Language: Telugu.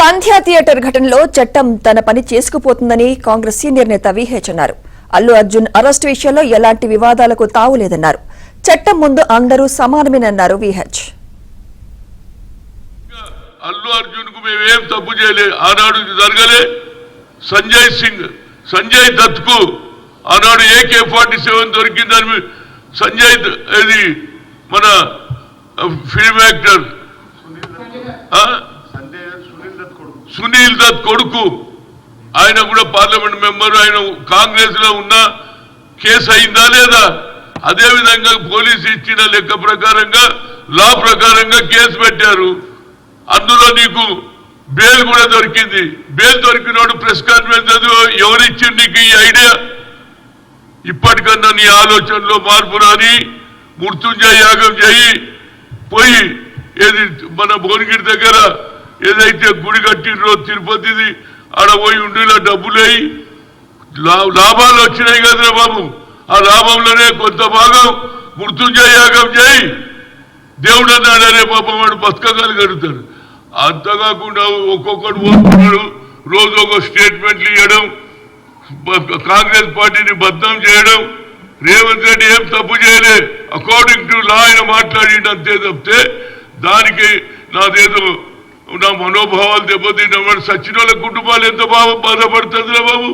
సంధ్యా థియేటర్ ఘటనలో చట్టం తన పని చేసుకుపోతుందని కాంగ్రెస్ సీనియర్ నేత విహెచ్ అన్నారు. అల్లు అర్జున్ అరెస్టు విషయంలో ఎలాంటి వివాదాలకు తావులేదన్నారు. చట్టం ముందు అందరూ సమానమేనన్నారు విహెచ్. అల్లు అర్జున్ కు మేమేం తప్పు చేయలేదు, ఆనాడు జరగలే. సంజయ్ దత్ కు ఆనాడు AK-47 దొరికిందని సంజయ్ ఇది మన ఫిల్మ్ యాక్టర్ సునీల్ దత్ కొడుకు, ఆయన కూడా పార్లమెంట్ మెంబర్, ఆయన కాంగ్రెస్ లో ఉన్న కేసు అయిందా లేదా? అదేవిధంగా పోలీసు ఇచ్చిన లెక్క ప్రకారంగా లా ప్రకారంగా కేసు పెట్టారు. అందులో నీకు బెయిల్ కూడా దొరికింది. బెయిల్ దొరికినోడు ప్రెస్ కాన్ఫరెన్స్ ఎవరిచ్చింది నీకు ఈ ఐడియా? ఇప్పటికన్నా నీ ఆలోచనలో మార్పు రాని మృత్యుంజయ యాగం చేయి పోయి ఏది మన భువనగిరి దగ్గర ఏదైతే గుడి కట్టినరో తిరుపతిది ఆడ పోయి ఉండిలో డబ్బులేయి లాభాలు వచ్చినాయి కదరా బాబు. ఆ లాభంలోనే కొంత భాగం మృత్యుంజయ యాగం చేయి. దేవుడు అన్నాడనే పాపం వాడు బతకగలుగుతాడు. అంతకాకుండా ఒక్కొక్కడు పోతున్నాడు, రోజు ఒక స్టేట్మెంట్లు ఇవ్వడం, కాంగ్రెస్ పార్టీని బద్నాం చేయడం. రేవంత్ రెడ్డి ఏం తప్పు చేయలే, అకార్డింగ్ టు లా ఆయన మాట్లాడింది అంతే తప్పితే దానికి నాదేదో నా మనోభావాలు దెబ్బతిన్న సచిన వాళ్ళ కుటుంబాలు ఎంత బాధపడుతుందిరా బాబు.